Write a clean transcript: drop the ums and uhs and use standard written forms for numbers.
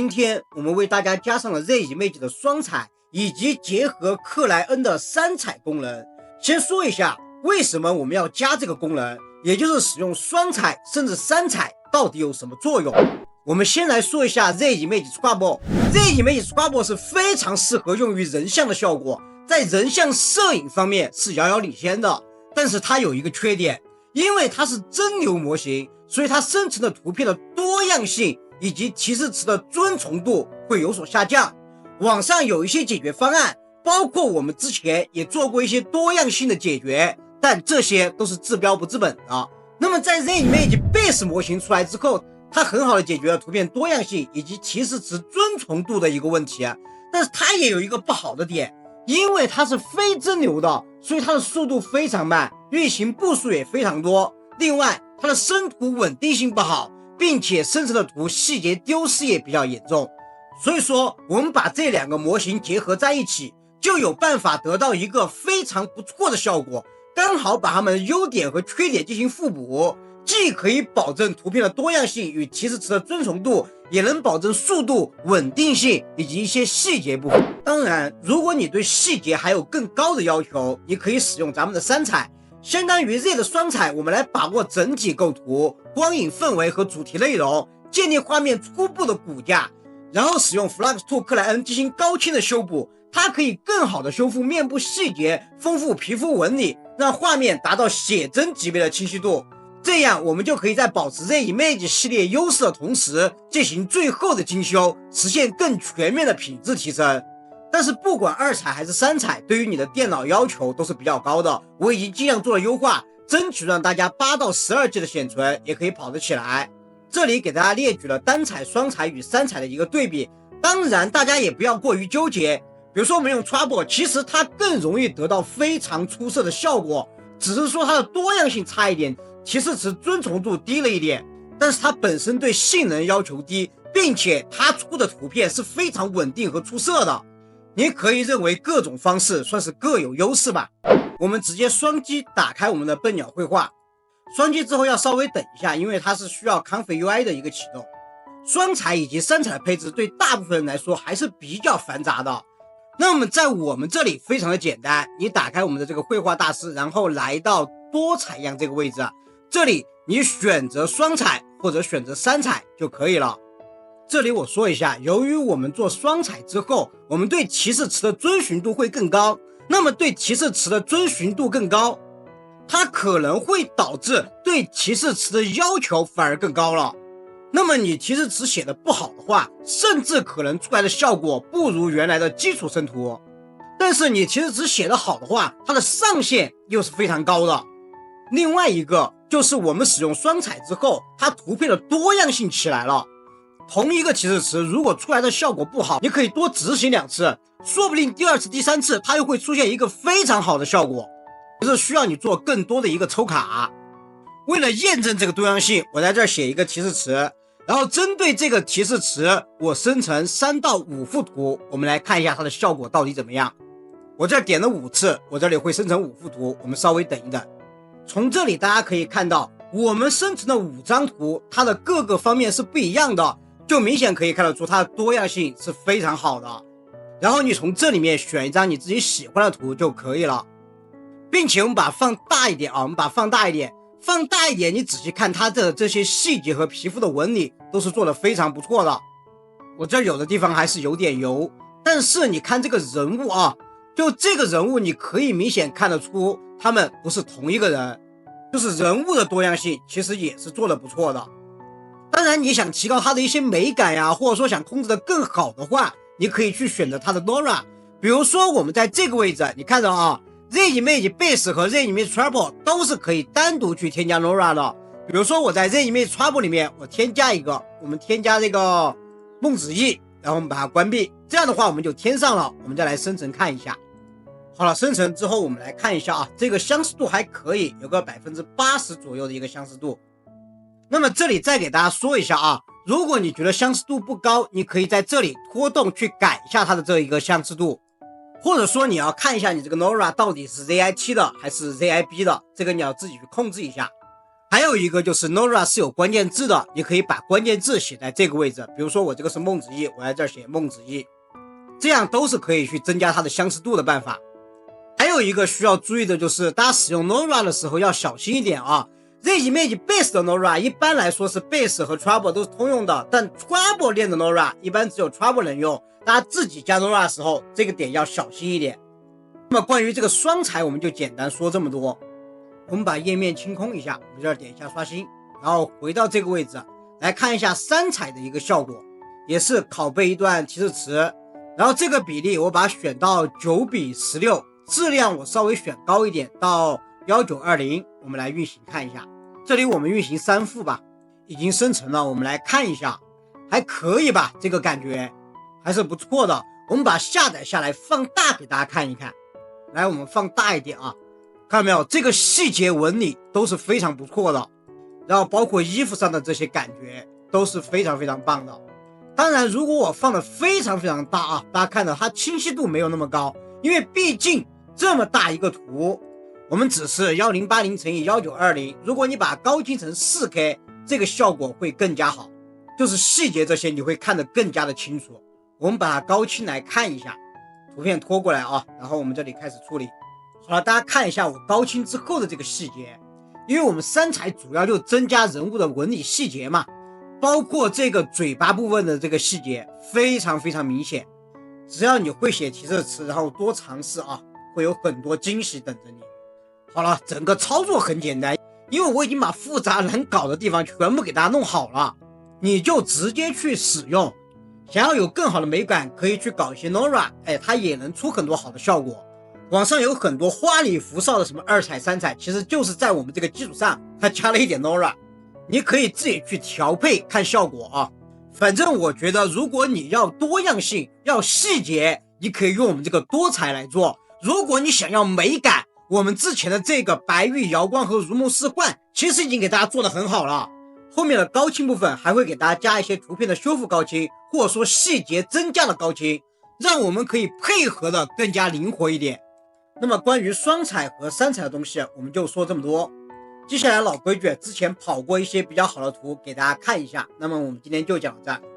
今天我们为大家加上了 Z-Image 的双彩，以及结合克莱恩的三彩功能。先说一下为什么我们要加这个功能，也就是使用双彩甚至三彩到底有什么作用。我们先来说一下 Z-Image Scrubble。Z-Image Scrubble 是非常适合用于人像的效果，在人像摄影方面是遥遥领先的。但是它有一个缺点，因为它是真流模型，所以它生成的图片的多样性以及提示词的遵从度会有所下降。网上有一些解决方案，包括我们之前也做过一些多样性的解决，但这些都是治标不治本的。那么在 Z-Image Base 模型出来之后，它很好的解决了图片多样性以及提示词遵从度的一个问题，但是它也有一个不好的点，因为它是非真流的，所以它的速度非常慢，运行步数也非常多。另外它的生图稳定性不好，并且生成的图细节丢失也比较严重。所以说我们把这两个模型结合在一起，就有办法得到一个非常不错的效果，刚好把它们的优点和缺点进行互补，既可以保证图片的多样性与提示词的遵从度，也能保证速度、稳定性以及一些细节部分。当然如果你对细节还有更高的要求，你可以使用咱们的三彩，相当于 Z 的双彩，我们来把握整体构图、光影氛围和主题内容，建立画面初步的骨架，然后使用 Flux 2克莱恩进行高清的修补，它可以更好的修复面部细节，丰富皮肤纹理，让画面达到写真级别的清晰度。这样我们就可以在保持 Z-Image 系列优势的同时，进行最后的精修，实现更全面的品质提升。但是不管二彩还是三彩，对于你的电脑要求都是比较高的，我已经尽量做了优化，争取让大家8到12G 的显存也可以跑得起来。这里给大家列举了单彩、双彩与三彩的一个对比，当然大家也不要过于纠结。比如说我们用 Trouble， 其实它更容易得到非常出色的效果，只是说它的多样性差一点，提示词遵从度低了一点，但是它本身对性能要求低，并且它出的图片是非常稳定和出色的。你可以认为各种方式算是各有优势吧。我们直接双击打开我们的笨鸟绘画，双击之后要稍微等一下，因为它是需要 Comfy UI 的一个启动。双彩以及三彩的配置对大部分人来说还是比较繁杂的，那么在我们这里非常的简单，你打开我们的这个绘画大师，然后来到多采样这个位置，这里你选择双彩或者选择三彩就可以了。这里我说一下，由于我们做双彩之后，我们对提示词的遵循度会更高，那么对提示词的遵循度更高，它可能会导致对提示词的要求反而更高了。那么你提示词写的不好的话，甚至可能出来的效果不如原来的基础生图。但是你提示词写的好的话，它的上限又是非常高的。另外一个就是我们使用双彩之后，它图片的多样性起来了。同一个提示词如果出来的效果不好，你可以多执行2次，说不定第2次、第3次它又会出现一个非常好的效果，就是需要你做更多的一个抽卡。为了验证这个多样性，我在这儿写一个提示词，然后针对这个提示词我生成3到5幅图，我们来看一下它的效果到底怎么样。我这儿点了5次，我这里会生成5幅图，我们稍微等一等。从这里大家可以看到，我们生成的5张图，它的各个方面是不一样的，就明显可以看得出它的多样性是非常好的。然后你从这里面选一张你自己喜欢的图就可以了，并且我们把它放大一点啊，我们把它放大一点，你仔细看它的这些细节和皮肤的纹理都是做得非常不错的。我这有的地方还是有点油，但是你看这个人物啊，就这个人物你可以明显看得出他们不是同一个人，就是人物的多样性其实也是做得不错的。当然你想提高它的一些美感呀，或者说想控制的更好的话，你可以去选择它的 Nora。 比如说我们在这个位置，你看到啊， Z-Image Base 和 Z-Image Trouble 都是可以单独去添加 Nora 的。比如说我在 Z-Image Trouble 里面我添加一个，我们添加这个孟子义，然后我们把它关闭，这样的话我们就添上了。我们再来生成看一下。好了，生成之后我们来看一下啊，这个相似度还可以，有个 80% 左右的一个相似度。那么这里再给大家说一下啊，如果你觉得相似度不高，你可以在这里拖动去改一下它的这一个相似度，或者说你要看一下你这个 Nora 到底是 ZI7 的还是 ZIB 的，这个你要自己去控制一下。还有一个就是 Nora 是有关键字的，你可以把关键字写在这个位置，比如说我这个是孟子义，我在这儿写孟子义，这样都是可以去增加它的相似度的办法。还有一个需要注意的就是大家使用 Nora 的时候要小心一点啊。ZImage Base 的 Nora 一般来说是 Base 和 Trouble 都是通用的，但 Trouble 链的 Nora 一般只有 Trouble 能用，大家自己加 Nora 的时候这个点要小心一点。那么关于这个双踩我们就简单说这么多。我们把页面清空一下，我们这儿点一下刷新，然后回到这个位置来看一下三踩的一个效果，也是拷贝一段提示词，然后这个比例我把它选到9:16，质量我稍微选高一点到1920，我们来运行看一下。这里我们运行3副吧，已经生成了，我们来看一下，还可以吧，这个感觉还是不错的。我们把下载下来放大给大家看一看，来我们放大一点啊，看到没有，这个细节纹理都是非常不错的，然后包括衣服上的这些感觉都是非常非常棒的。当然如果我放的非常非常大啊，大家看到它清晰度没有那么高，因为毕竟这么大一个图我们只是1080×1920，如果你把高清成 4K， 这个效果会更加好，就是细节这些你会看得更加的清楚。我们把它高清来看一下，图片拖过来啊，然后我们这里开始处理。好了，大家看一下我高清之后的这个细节，因为我们三彩主要就增加人物的纹理细节嘛，包括这个嘴巴部分的这个细节非常非常明显。只要你会写提示词，然后多尝试啊，会有很多惊喜等着你。好了，整个操作很简单，因为我已经把复杂难搞的地方全部给大家弄好了，你就直接去使用。想要有更好的美感，可以去搞一些 Nora， 它也能出很多好的效果。网上有很多花里胡哨的什么2彩3彩，其实就是在我们这个基础上它加了一点 Nora， 你可以自己去调配看效果啊。反正我觉得如果你要多样性要细节，你可以用我们这个多彩来做。如果你想要美感，我们之前的这个白玉瑶光和如梦似幻其实已经给大家做得很好了，后面的高清部分还会给大家加一些图片的修复高清，或者说细节增加的高清，让我们可以配合的更加灵活一点。那么关于双彩和三彩的东西我们就说这么多，接下来老规矩，之前跑过一些比较好的图给大家看一下，那么我们今天就讲到这。